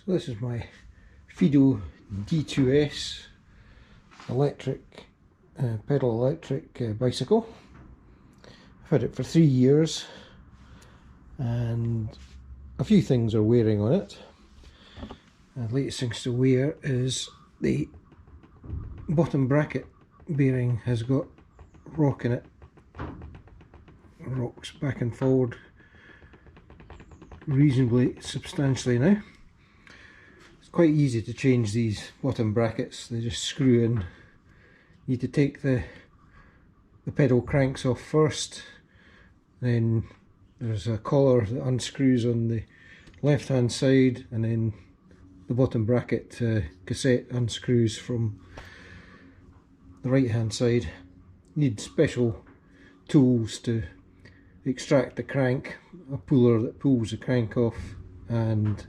So this is my Fido D2S electric, pedal electric bicycle. I've had it for 3 years and a few things are wearing on it. The latest things to wear is the bottom bracket bearing has got rock in it. Rocks back and forward reasonably substantially now. It's quite easy to change these bottom brackets, they just screw in. You need to take the pedal cranks off first, then there's a collar that unscrews on the left hand side, and then the bottom bracket cassette unscrews from the right hand side. You need special tools to extract the crank, a puller that pulls the crank off, and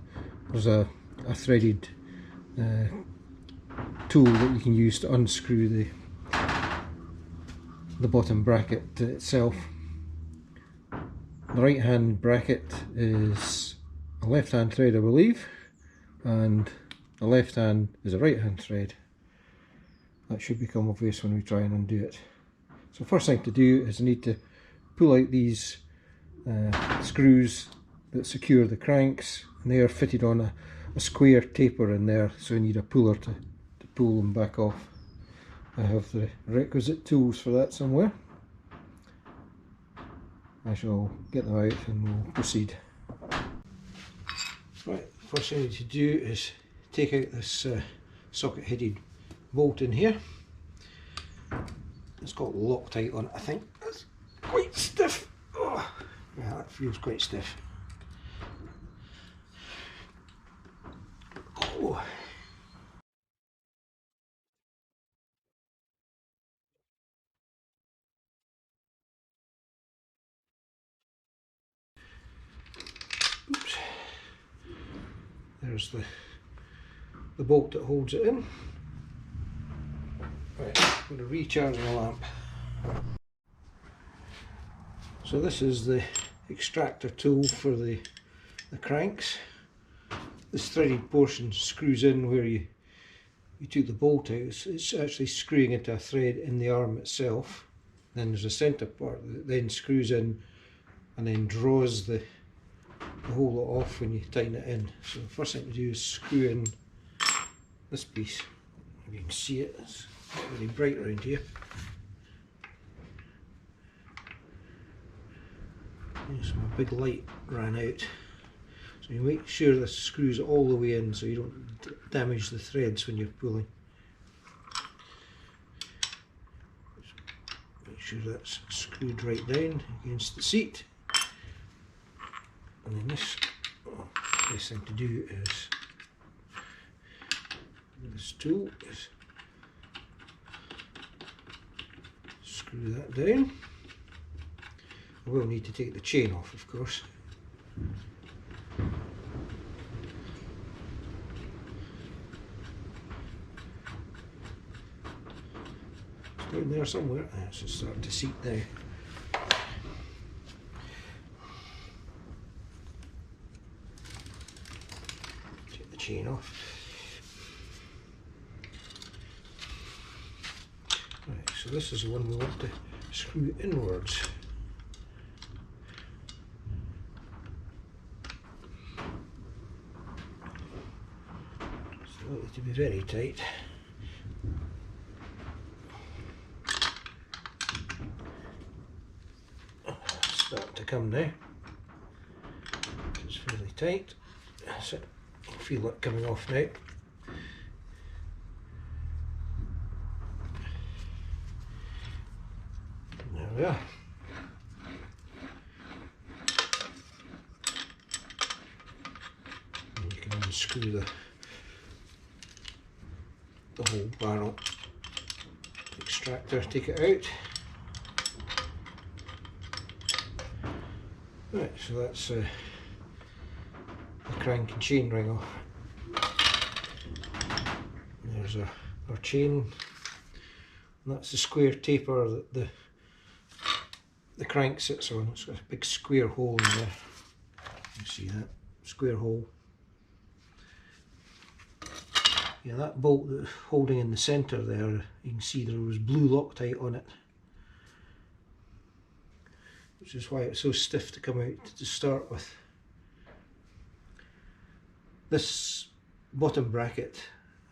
there's a threaded tool that you can use to unscrew the bottom bracket itself. The right hand bracket is a left hand thread, I believe, and the left hand is a right hand thread. That should become obvious when we try and undo it. So first thing to do is I need to pull out these screws that secure the cranks, and they are fitted on a square taper in there, so I need a puller to pull them back off. I have the requisite tools for that somewhere. I shall get them out and we'll proceed. Right, first thing I need to do is take out this socket headed bolt in here. It's got Loctite on it, I think. That's quite stiff. Oh, yeah, that feels quite stiff. Oh. Oops. There's the bolt that holds it in. Right, I'm going to recharge the lamp. So this is the extractor tool for the cranks. This threaded portion screws in where you took the bolt out. It's actually screwing into a thread in the arm itself. Then there's a centre part that then screws in and then draws the whole lot off when you tighten it in. So the first thing to do is screw in this piece. If you can see it, it's not really bright around here. So my big light ran out. So you make sure this screws all the way in so you don't damage the threads when you're pulling. Just make sure that's screwed right down against the seat. And then the best thing to do is, this tool is screw that down. I will need to take the chain off, of course. It's down there somewhere. It's just starting to seat now. Take the chain off. Right, so this is the one we want to screw inwards. It's likely to be very tight. It's starting to come now. It's fairly tight. That's it. I can feel it coming off now. There we are. And you can unscrew the whole barrel extractor, take it out. Right, so that's the crank and chain ring off. There's our chain, and that's the square taper that the crank sits on. It's got a big square hole in there. You see that square hole. Yeah, that bolt that's holding in the centre there, you can see there was blue Loctite on it, which is why it's so stiff to come out to start with. This bottom bracket,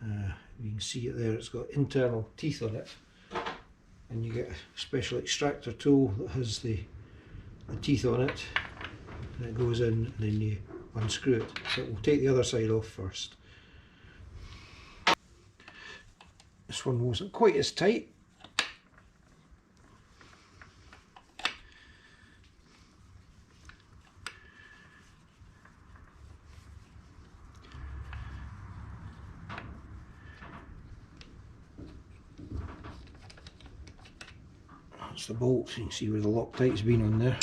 you can see it there, it's got internal teeth on it, and you get a special extractor tool that has the teeth on it, and it goes in and then you unscrew it. So we'll take the other side off first. This one wasn't quite as tight. That's the bolt, so you can see where the Loctite's been on there.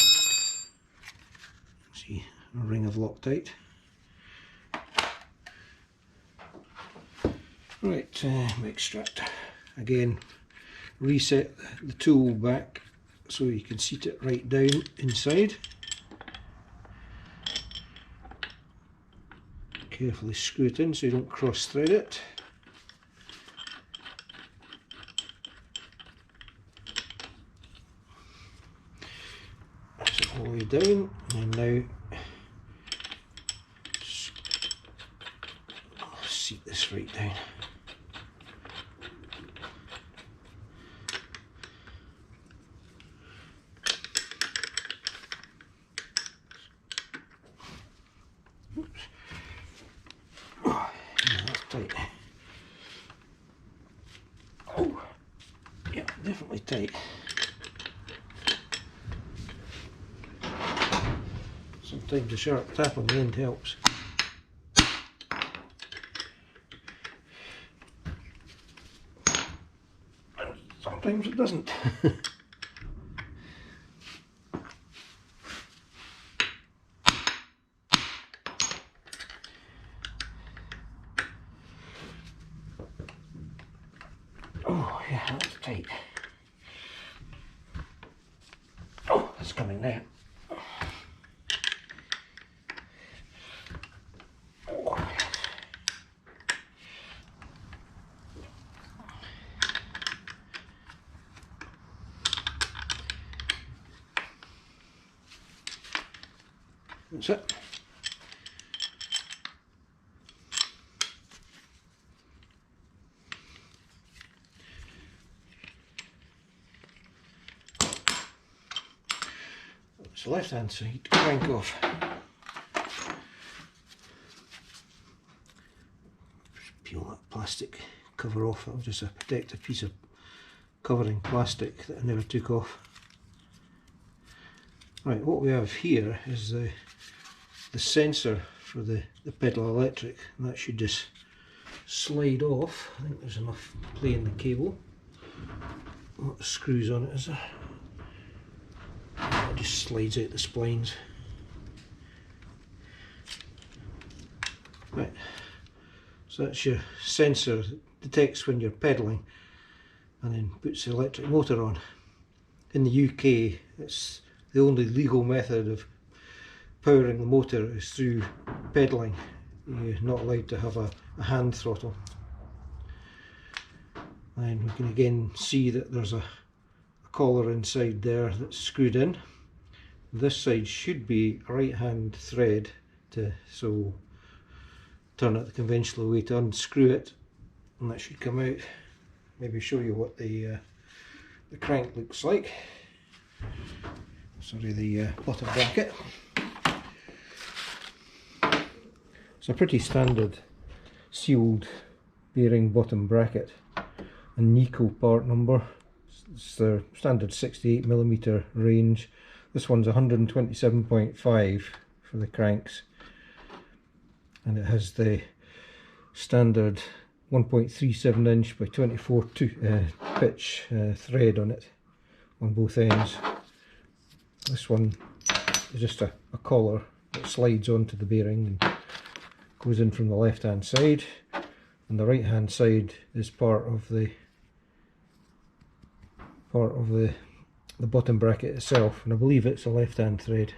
See a ring of Loctite. Right, extractor. Again, reset the tool back so you can seat it right down inside. Carefully screw it in so you don't cross thread it. Press it all the way down, and now seat this right down. Tight. Oh, yeah, definitely tight. Sometimes a sharp tap on the end helps. And sometimes it doesn't. Oh yeah, that's tight. Oh, it's coming now. Oh. That's it. It's the left hand side to crank off. Just peel that plastic cover off. That was just a protective piece of covering plastic that I never took off. Right, what we have here is the sensor for the pedal electric, and that should just slide off. I think there's enough play in the cable. What screws on it is there? It just slides out the splines. Right, so that's your sensor that detects when you're pedalling and then puts the electric motor on. In the UK, it's the only legal method of powering the motor is through pedalling. You're not allowed to have a hand throttle. And we can again see that there's a collar inside there that's screwed in. This side should be a right hand thread, so turn it the conventional way to unscrew it, and that should come out. Maybe show you what the crank looks like. Sorry, the bottom bracket. It's a pretty standard sealed bearing bottom bracket, and Nico part number. It's their standard 68mm range. This one's 127.5 for the cranks, and it has the standard 1.37 inch by 24 pitch thread on it on both ends. This one is just a collar that slides onto the bearing and goes in from the left hand side, and the right hand side is part of the bottom bracket itself, and I believe it's a left hand thread.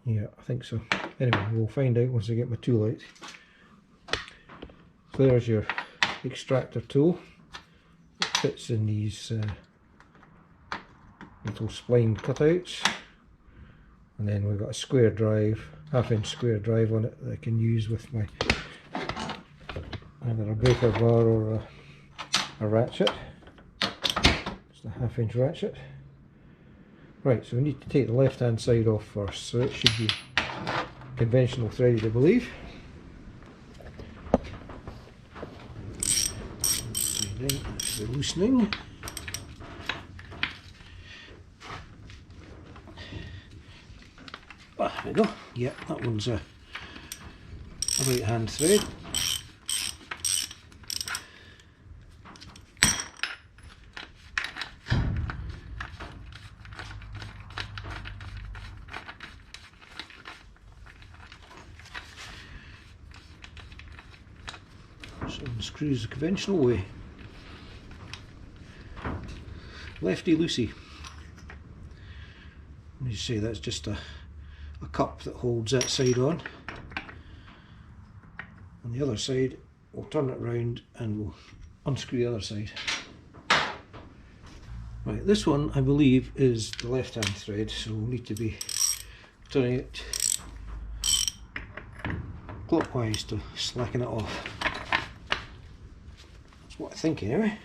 Yeah, I think so. Anyway, we'll find out once I get my tool out. So there's your extractor tool. It fits in these little spline cutouts. And then we've got a square drive, half-inch square drive on it that I can use with my either a breaker bar or a ratchet. Just a half-inch ratchet. Right, so we need to take the left-hand side off first, so it should be conventional threaded, I believe. That's the loosening. Ah, there we go. Yeah, that one's a right-hand thread. So unscrews the conventional way. Lefty loosey. As you say, that's just a cup that holds that side on. On the other side, we'll turn it round and we'll unscrew the other side. Right, this one I believe is the left hand thread, so we'll need to be turning it clockwise to slacken it off. That's what I think anyway.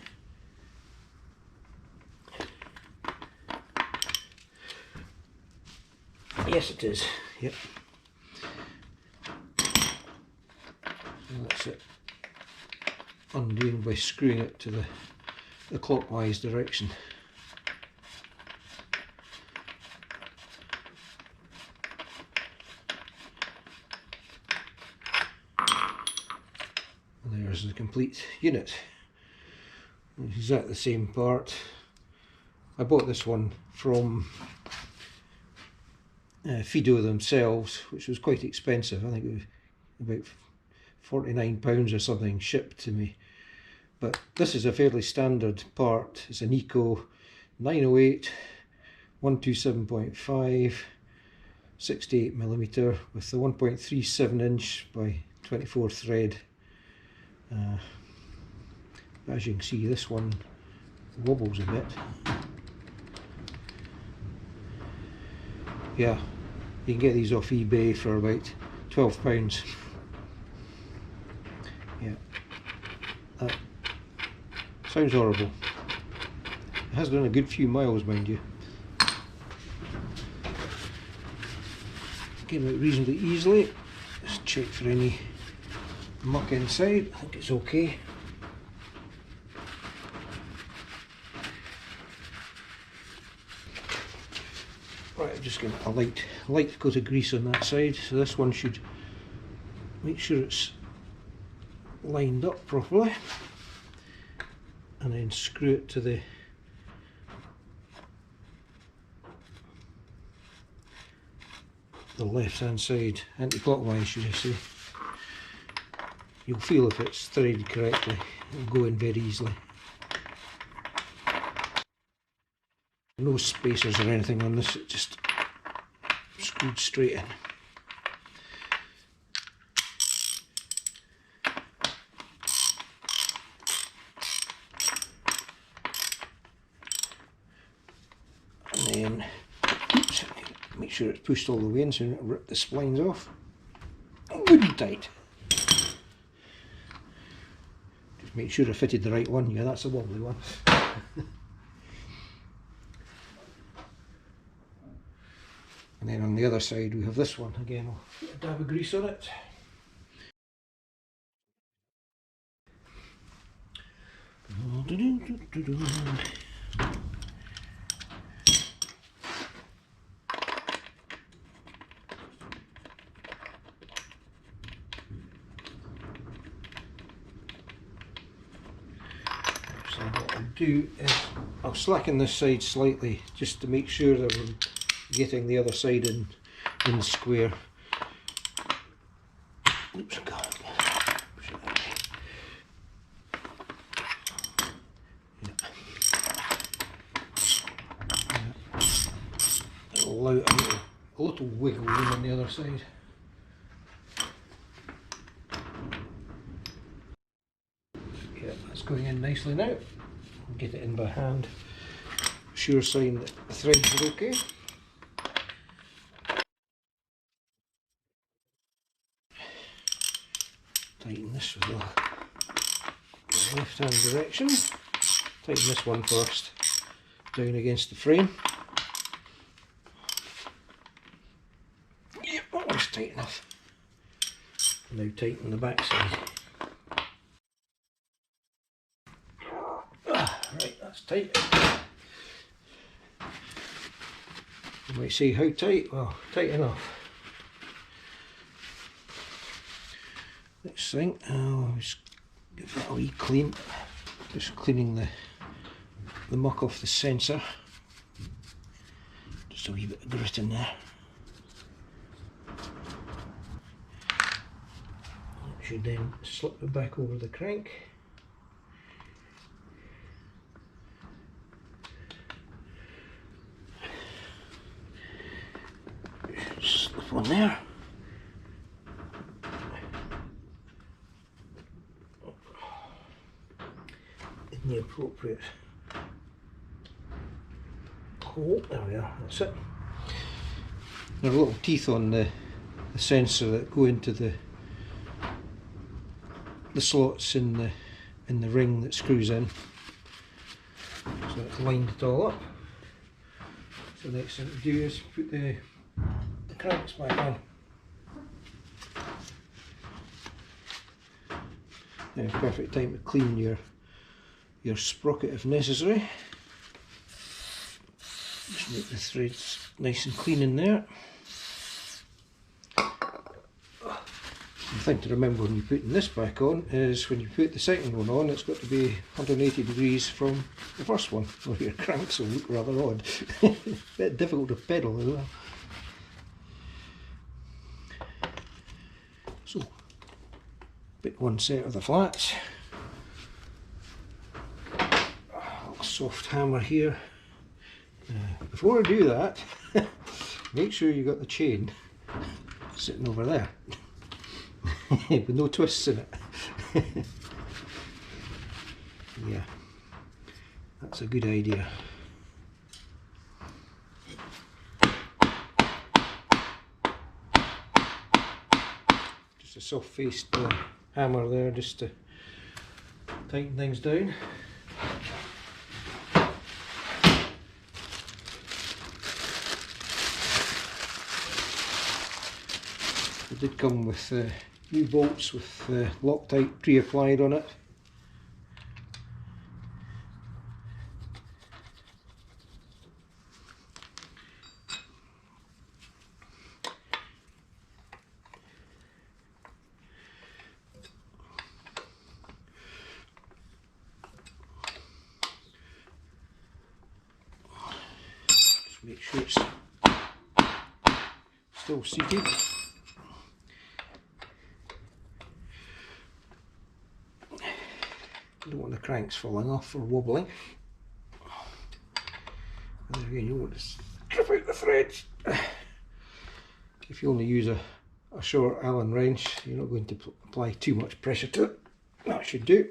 Yes, it is. Yep. And that's it. Undoing by screwing it to the clockwise direction. And there's the complete unit. Exactly the same part. I bought this one from Fido themselves, which was quite expensive. I think it was about £49 or something shipped to me. But this is a fairly standard part. It's an Eco 908 127.5 68mm with the 1.37 inch by 24 thread. As you can see, this one wobbles a bit. Yeah, you can get these off eBay for about £12. Yeah, that sounds horrible. It has done a good few miles, mind you. Came out reasonably easily. Just check for any muck inside. I think it's okay. Right, I'm just getting a light coat of grease on that side, so this one should make sure it's lined up properly, and then screw it to the left hand side, anti-clockwise should I say. You'll feel if it's threaded correctly, it'll go in very easily. No spacers or anything on this, it just screwed straight in. And then make sure it's pushed all the way in so you don't rip the splines off. Good and tight. Just make sure I fitted the right one. Yeah, that's a wobbly one. And then on the other side we have this one. Again, I'll put a dab of grease on it. So what I'll do is I'll slacken this side slightly just to make sure that we're getting the other side in square. Oops, God. It'll allow it a little wiggle room on the other side. Yeah, that's going in nicely now. I'll get it in by hand. Sure sign that the threads are okay. Tighten this with the left hand direction. Tighten this one first, down against the frame. Yep, that one's tight enough. Now tighten the back side. Right, that's tight. You might say, how tight? Well, tight enough. Next thing, I'll just give that a wee clean. Just cleaning the muck off the sensor. Just a wee bit of grit in there. Should then slip it back over the crank. Slip on there. In the appropriate hole. There we are, that's it. There are little teeth on the sensor that go into the slots in the ring that screws in. So it's lined it all up. So the next thing to do is put the cranks back on. Now, perfect time to clean your sprocket if necessary. Just make the threads nice and clean in there. The thing to remember when you're putting this back on is when you put the second one on, it's got to be 180 degrees from the first one, or your cranks will look rather odd. Bit difficult to pedal as well. So, pick one set of the flats. A soft hammer here. Before I do that, make sure you got the chain sitting over there. With no twists in it. Yeah, that's a good idea. Just a soft faced hammer there just to tighten things down. It did come with new bolts with Loctite pre-applied on it. Just make sure it's still seated. Don't want the cranks falling off or wobbling. And again, you want to strip out the threads. If you only use a short Allen wrench, you're not going to apply too much pressure to it. That should do.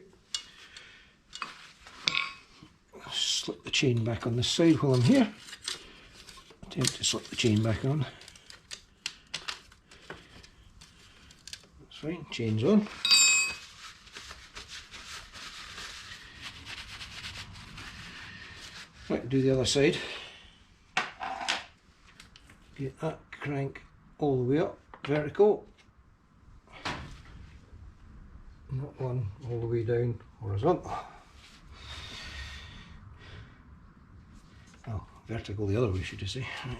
I'll slip the chain back on this side while I'm here. Attempt to slip the chain back on. That's fine, chain's on. Right, do the other side. Get that crank all the way up, vertical. Not one all the way down, horizontal. Oh, vertical the other way, should you say. Right.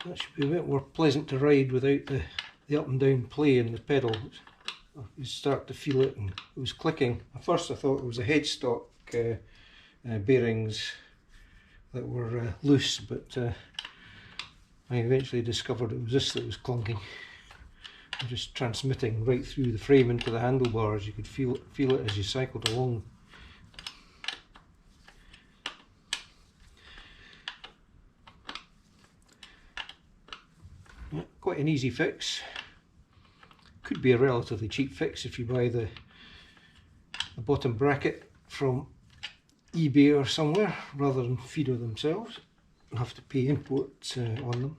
That should be a bit more pleasant to ride without the up and down play in the pedal. You start to feel it, and it was clicking. At first I thought it was the headstock bearings that were loose, but I eventually discovered it was this that was clunking. just transmitting right through the frame into the handlebars. You could feel it as you cycled along. Yeah, quite an easy fix. Could be a relatively cheap fix if you buy the bottom bracket from eBay or somewhere rather than Fido themselves. You'll have to pay import on them.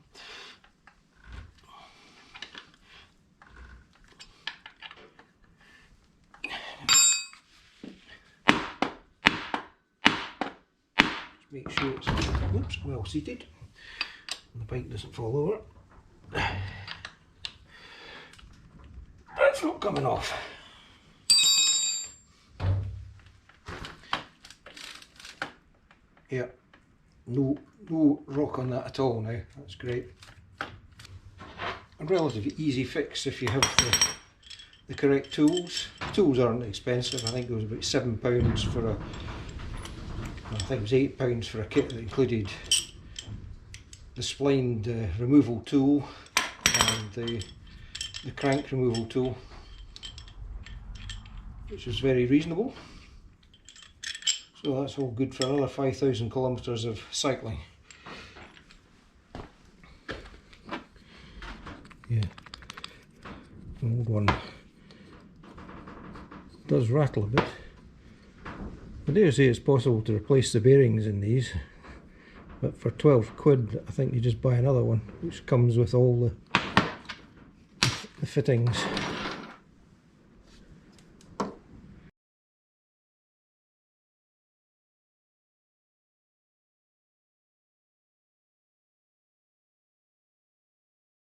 Just make sure it's well seated and the bike doesn't fall over. It's not coming off. Yeah, no rock on that at all now. That's great. A relatively easy fix if you have the correct tools. The tools aren't expensive. I think it was about £7 for a. I think it was £8 for a kit that included the splined removal tool and the crank removal tool, which was very reasonable. So that's all good for another 5,000 kilometres of cycling. Yeah, an old one. It does rattle a bit. I dare say it's possible to replace the bearings in these, but for 12 quid I think you just buy another one which comes with all the fittings.